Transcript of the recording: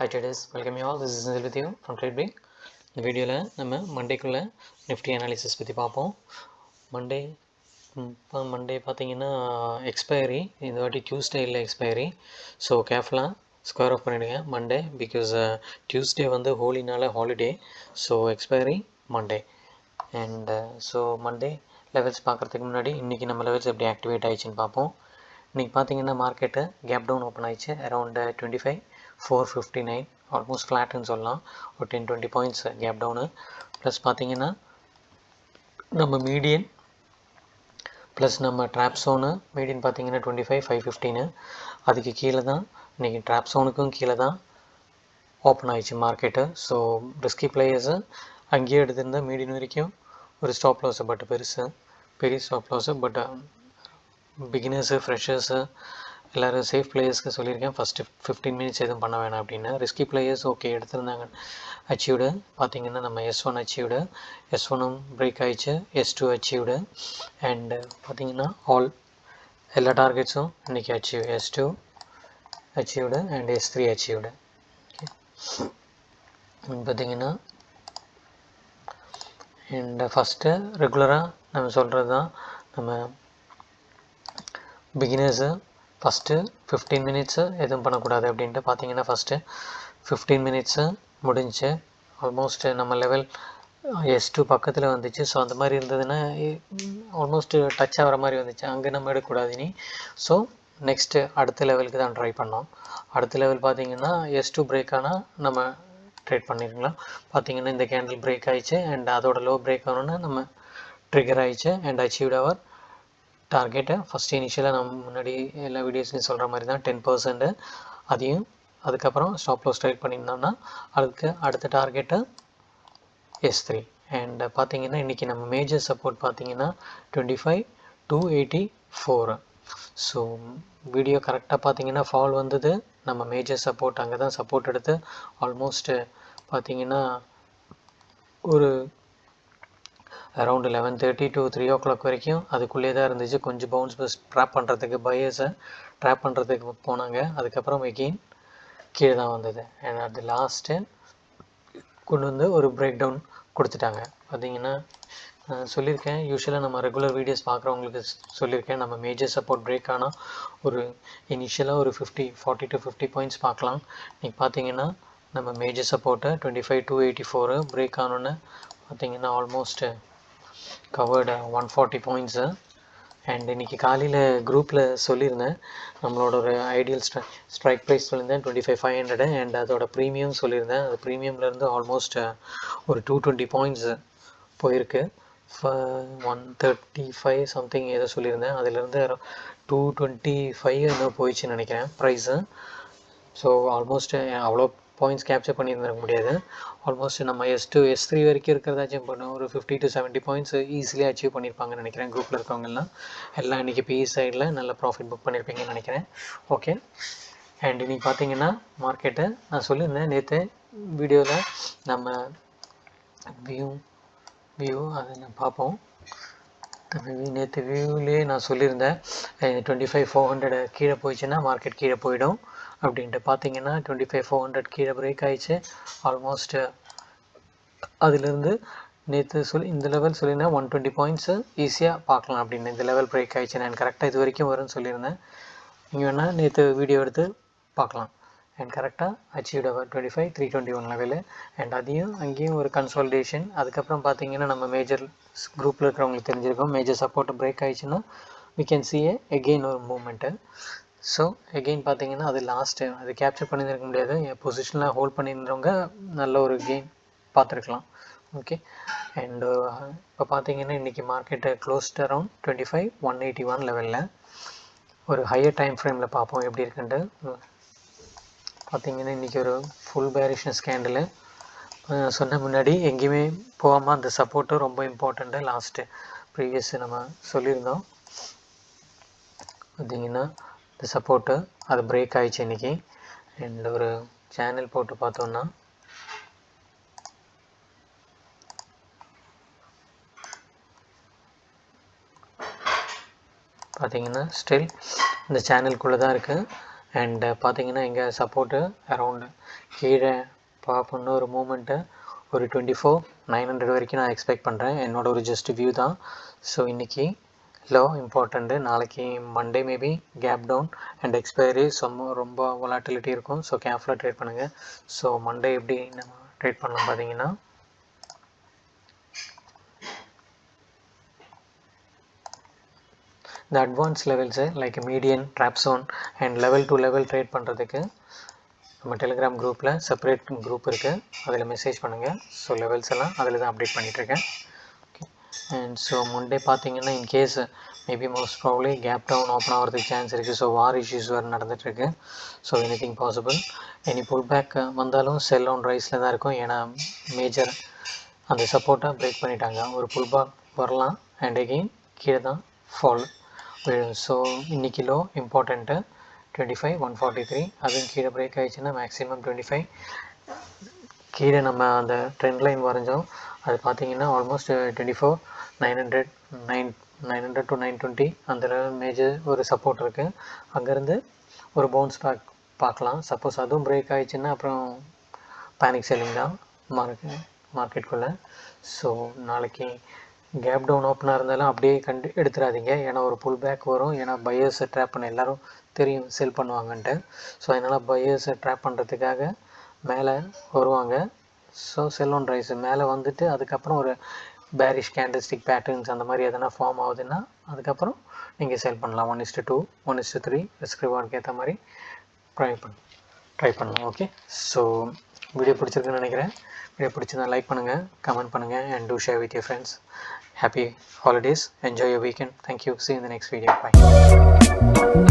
Hi traders, welcome you all. This is Nizil with you from TradeBing. இந்த வீடியோவில் நம்ம மண்டேக்குள்ளே Nifty analysis பற்றி பார்ப்போம். மண்டே மண்டே பார்த்தீங்கன்னா எக்ஸ்பைரி, இந்த வாட்டி டியூஸ்டே இல்லை எக்ஸ்பைரி. ஸோ கேர்ஃபுல்லாக ஸ்கொயர் ஆஃப் பண்ணிவிடுங்க மண்டே, பிகாஸ் டியூஸ்டே வந்து ஹோலினால holiday. So expiry Monday. And so Monday levels பார்க்குறதுக்கு முன்னாடி இன்றைக்கி நம்ம லெவல்ஸ் எப்படி ஆக்டிவேட் ஆகிடுச்சின்னு பார்ப்போம். இன்றைக்கி பார்த்தீங்கன்னா மார்க்கெட்டு கேப் டவுன் ஓப்பன் ஆயிடுச்சு அரௌண்ட் 25,459, ஆல்மோஸ்ட் ஃப்ளாட்டுன்னு சொல்லலாம். ஒரு 10-20 பாயிண்ட்ஸ் கேப் டவுனு. ப்ளஸ் பார்த்தீங்கன்னா நம்ம மீடியன் ப்ளஸ் நம்ம ட்ராப் ஸோனு மீடியன் பார்த்தீங்கன்னா 25,515. அதுக்கு கீழே தான் இன்றைக்கி ட்ராப் ஸோனுக்கும் கீழே தான் ஓப்பன் ஆயிடுச்சு மார்க்கெட்டு. ஸோ ரிஸ்கி பிளேயர்ஸு அங்கேயே எடுத்திருந்தால் மீடியன் வரைக்கும் ஒரு ஸ்டாப் லாஸு, பட் பெரிய stop loss. But beginners freshers எல்லோரும் சேஃப் பிளேயர்ஸ்க்கு சொல்லியிருக்கேன், ஃபஸ்ட்டு 15 மினிட்ஸ் எதுவும் பண்ண வேணாம் அப்படின்னு. ரிஸ்கி பிளேயர்ஸ் ஓகே எடுத்திருந்தாங்க. அச்சீவ்டு பார்த்தீங்கன்னா நம்ம S1 அச்சீவ்டு, S1ம் பிரேக் ஆகிடுச்சு, S2 அச்சீவ்டு. அண்டு பார்த்தீங்கன்னா எல்லா டார்கெட்ஸும் இன்றைக்கி achieve. S2 achieved and S3 achieved. பார்த்தீங்கன்னா அண்ட் ஃபஸ்ட்டு ரெகுலராக நம்ம சொல்கிறது தான், நம்ம பிகினர்ஸு ஃபஸ்ட்டு 15 மினிட்ஸு எதுவும் பண்ணக்கூடாது அப்படின்ட்டு. பார்த்தீங்கன்னா ஃபஸ்ட்டு 15 மினிட்ஸு முடிஞ்சு ஆல்மோஸ்ட் நம்ம லெவல் S2 பக்கத்தில் வந்துச்சு. ஸோ அந்த மாதிரி இருந்ததுன்னா ஆல்மோஸ்ட்டு டச் ஆகிற மாதிரி வந்துச்சு, அங்கே நம்ம எடுக்கக்கூடாது இனி. ஸோ நெக்ஸ்ட்டு அடுத்த லெவலுக்கு தான் ட்ரை பண்ணோம். அடுத்த லெவல் பார்த்தீங்கன்னா S2 பிரேக் ஆனால் நம்ம ட்ரேட் பண்ணிருக்கலாம். பார்த்தீங்கன்னா இந்த கேண்டில் பிரேக் ஆகிடுச்சு அண்ட் அதோட லோ பிரேக் ஆகணுன்னா நம்ம ட்ரிகர் ஆகிடுச்சு அண்ட் அச்சீவ்ட் அவர் டார்கெட்டை. ஃபஸ்ட்டு இனிஷியலாக நம்ம முன்னாடி எல்லா வீடியோஸ்லையும் சொல்கிற மாதிரி தான் 10%. அதையும் அதுக்கப்புறம் ஸ்டாப் லாஸ் ட்ரேட் பண்ணியிருந்தோம்னா அதுக்கு அடுத்த டார்கெட்டை S3. அண்ட் பார்த்தீங்கன்னா இன்றைக்கி நம்ம மேஜர் சப்போர்ட் பார்த்தீங்கன்னா 25,284. ஸோ வீடியோ கரெக்டாக பார்த்தீங்கன்னா ஃபால் வந்தது, நம்ம மேஜர் சப்போர்ட் அங்கே தான் சப்போர்ட் எடுத்து ஆல்மோஸ்ட்டு பார்த்தீங்கன்னா ஒரு அரௌண்ட் 11:30 to 3 o'clock வரைக்கும் அதுக்குள்ளே தான் இருந்துச்சு. கொஞ்சம் பவுன்ஸ் ட்ராப் பண்ணுறதுக்கு பையர்ஸை ட்ராப் பண்ணுறதுக்கு போனாங்க. அதுக்கப்புறம் எகெயின் கீழே தான் வந்தது அண்ட் அது லாஸ்ட்டு கொண்டு வந்து ஒரு பிரேக் டவுன் கொடுத்துட்டாங்க. பார்த்தீங்கன்னா சொல்லியிருக்கேன், யூஸ்வலாக நம்ம ரெகுலர் வீடியோஸ் பார்க்குறவங்களுக்கு சொல்லியிருக்கேன், நம்ம மேஜர் சப்போர்ட் பிரேக் ஆனால் ஒரு இனிஷியலாக ஒரு 40 to 50 பாயிண்ட்ஸ் பார்க்கலாம். இன்றைக்கி பார்த்தீங்கன்னா நம்ம மேஜர் சப்போர்ட்டை 25,284 பிரேக் ஆனோன்னு பார்த்தீங்கன்னா ஆல்மோஸ்ட்டு கவர்டு 140 பாயிண்ட்ஸு. அண்ட் இன்றைக்கி காலையில் குரூப்பில் சொல்லியிருந்தேன், நம்மளோட ஒரு ஐடியல் ஸ்ட்ரைக் ப்ரைஸ் சொல்லியிருந்தேன் 25,500 அண்ட் அதோட ப்ரீமியம் சொல்லியிருந்தேன். அது ப்ரீமியம்லேருந்து ஆல்மோஸ்ட் ஒரு 220 பாயிண்ட்ஸு போயிருக்கு. 135 சம்திங் ஏதோ சொல்லியிருந்தேன், அதிலேருந்து 225 என்ன போயிடுச்சுன்னு நினைக்கிறேன் ப்ரைஸு. ஸோ ஆல்மோஸ்ட் அவ்வளோ பாயிண்ட்ஸ் கேப்சர் பண்ணியிருந்துருக்க முடியாது. ஆல்மோஸ்ட் நம்ம S2 S3 வரைக்கும் இருக்கிறதாச்சும் பண்ணோம், ஒரு 50 to 70 பாயிண்ட்ஸ் ஈஸிலியாக அச்சீவ் பண்ணியிருப்பாங்கன்னு நினைக்கிறேன். குரூப்பில் இருக்கவங்கலாம் எல்லாம் இன்றைக்கி PE சைடில் நல்ல ப்ராஃபிட் புக் பண்ணியிருப்பீங்கன்னு நினைக்கிறேன். ஓகே. அண்ட் இன்றைக்கி பார்த்தீங்கன்னா மார்க்கெட்டை நான் சொல்லியிருந்தேன் நேற்று வீடியோவில், நம்ம வியூ அதை நான் பார்ப்போம். நேற்று வியூவிலே நான் சொல்லியிருந்தேன் 25,400 கீழே போயிடுச்சுன்னா மார்க்கெட் கீழே போயிடும் அப்படின்ட்டு. பார்த்தீங்கன்னா 25,400 கீழே பிரேக் ஆகிடுச்சு ஆல்மோஸ்ட்டு. அதிலிருந்து நேற்று இந்த லெவல் சொல்லியிருந்தேன் 120 பாயிண்ட்ஸு ஈஸியாக பார்க்கலாம் அப்படின்னு. இந்த லெவல் பிரேக் ஆகிடுச்சு, நான் கரெக்டாக இது வரைக்கும் வரும்னு சொல்லியிருந்தேன். நீங்கள் வேணால் நேற்று வீடியோ எடுத்து பார்க்கலாம். அண்ட் கரெக்டாக அச்சீவ்ட் அவர் 25,321 லெவலு. அண்ட் அதையும் அங்கேயும் ஒரு கன்சாலிடேஷன். அதுக்கப்புறம் பார்த்தீங்கன்னா நம்ம மேஜர் குரூப்பில் இருக்கிறவங்களுக்கு தெரிஞ்சிருக்கோம், மேஜர் சப்போர்ட் பிரேக் ஆகிடுச்சுன்னா we can see எகெயின் ஒரு மூமெண்ட்டு. ஸோ எகெயின் பார்த்தீங்கன்னா அது லாஸ்ட்டு, அது கேப்சர் பண்ணியிருக்க முடியாது. என் பொசிஷனில் ஹோல்ட் பண்ணியிருந்தவங்க நல்ல ஒரு கெயின் பார்த்துருக்கலாம். ஓகே. அண்டு இப்போ பார்த்தீங்கன்னா இன்றைக்கி மார்க்கெட்டு க்ளோஸ்ட் அரௌண்ட் 25,181 லெவலில். ஒரு ஹையர் டைம் ஃப்ரேமில் பார்ப்போம் எப்படி இருக்குன்ட்டு. பார்த்தீங்கன்னா இன்றைக்கி ஒரு ஃபுல் பேரிஷ்னஸ் கேண்டிலு. சொன்ன முன்னாடி எங்கேயுமே போகாமல் அந்த சப்போர்ட்டு ரொம்ப இம்பார்ட்டண்ட்டு. லாஸ்ட்டு ப்ரீவியஸ் நம்ம சொல்லியிருந்தோம். பார்த்தீங்கன்னா இந்த சப்போர்ட்டு அது பிரேக் ஆகிடுச்சு இன்றைக்கி. அண்ட் ஒரு சேனல் போட்டு பார்த்தோன்னா பார்த்தீங்கன்னா ஸ்டில் இந்த சேனலுக்குள்ளே தான் இருக்குது. அண்ட் பார்த்தீங்கன்னா இங்கே சப்போர்ட்டு அரவுண்டு கீழே பார்ப்போம்னா ஒரு மூமெண்ட்டு ஒரு 24,900 வரைக்கும் நான் எக்ஸ்பெக்ட் பண்ணுறேன். என்னோட ஒரு ஜஸ்ட் வியூ தான். ஸோ இன்றைக்கி லோ இம்பார்ட்டண்ட்டு, நாளைக்கு Monday maybe gap down and expiry ரொம்ப வொலாட்டிலிட்டி இருக்கும். ஸோ கேர்ஃபுல்லாக ட்ரேட் பண்ணுங்கள். ஸோ மண்டே எப்படி நம்ம ட்ரேட் பண்ணலாம் பார்த்தீங்கன்னா, இந்த advance levels like median, trap zone and level to level trade பண்ணுறதுக்கு நம்ம டெலிகிராம் குரூப்பில் செப்பரேட் குரூப் இருக்குது, அதில் மெசேஜ் பண்ணுங்கள். ஸோ லெவல்ஸ் எல்லாம் அதில் தான் அப்டேட் பண்ணிகிட்ருக்கேன். ஓகே. அண்ட் ஸோ மண்டே பார்த்தீங்கன்னா in case maybe most probably gap down open ஆகிறதுக்கு சான்ஸ் இருக்குது. ஸோ வார் இஷ்யூஸ் வேறு நடந்துகிட்ருக்கு. So anything possible. Any pull back வந்தாலும் செல் ஆன் ரைஸில் தான் இருக்கும். ஏன்னா மேஜர் அந்த சப்போர்ட்டாக பிரேக் பண்ணிட்டாங்க. ஒரு புல் பேக் வரலாம் அண்ட் எகெயின் கீழே தான் ஃபால். ஸோ இன்றைக்கி லோ இம்பார்ட்டண்ட்டு 25,143. அதுவும் கீழே பிரேக் ஆகிடுச்சுன்னா மேக்ஸிமம் 25 கீழே நம்ம அந்த ட்ரெண்ட் லைன் வரைஞ்சோம். அது பார்த்தீங்கன்னா ஆல்மோஸ்ட் 24,900 to 920 அந்த மேஜர் ஒரு சப்போர்ட் இருக்குது. அங்கேருந்து ஒரு பவுன்ஸ் பேக் பார்க்கலாம். சப்போஸ் அதுவும் பிரேக் ஆகிடுச்சுன்னா அப்புறம் பேனிக் செல்லிங் தான் மார்க்கெட்டுக்குள்ளே. ஸோ நாளைக்கு கேப் டவுன் ஓப்பனாக இருந்தாலும் அப்படியே எடுத்துடாதீங்க. ஏன்னா ஒரு புல் பேக் வரும். ஏன்னா பையர்ஸை ட்ராப் பண்ண எல்லோரும் தெரியும் செல் பண்ணுவாங்கன்ட்டு. ஸோ அதனால் பையர்ஸை ட்ராப் பண்ணுறதுக்காக மேலே வருவாங்க. ஸோ செல் ஆன் ரைஸ் மேலே வந்துட்டு அதுக்கப்புறம் ஒரு பேரிஷ் கேண்டில்ஸ்டிக் பேட்டர்ன்ஸ் அந்த மாதிரி எதனா ஃபார்ம் ஆகுதுன்னா அதுக்கப்புறம் நீங்கள் செல் பண்ணலாம். 1:2, 1:3 ரிஸ்க் ரிவார்டுக்கு ஏற்ற மாதிரி ட்ரை பண்ணலாம். ஓகே. ஸோ வீடியோ பிடிச்சிருக்குன்னு நினைக்கிறேன். வீடியோ பிடிச்சிருந்தா லைக் பண்ணுங்கள், கமெண்ட் பண்ணுங்கள் and do share with your friends. Happy holidays. Enjoy your weekend. Thank you. See you in the next video. Bye.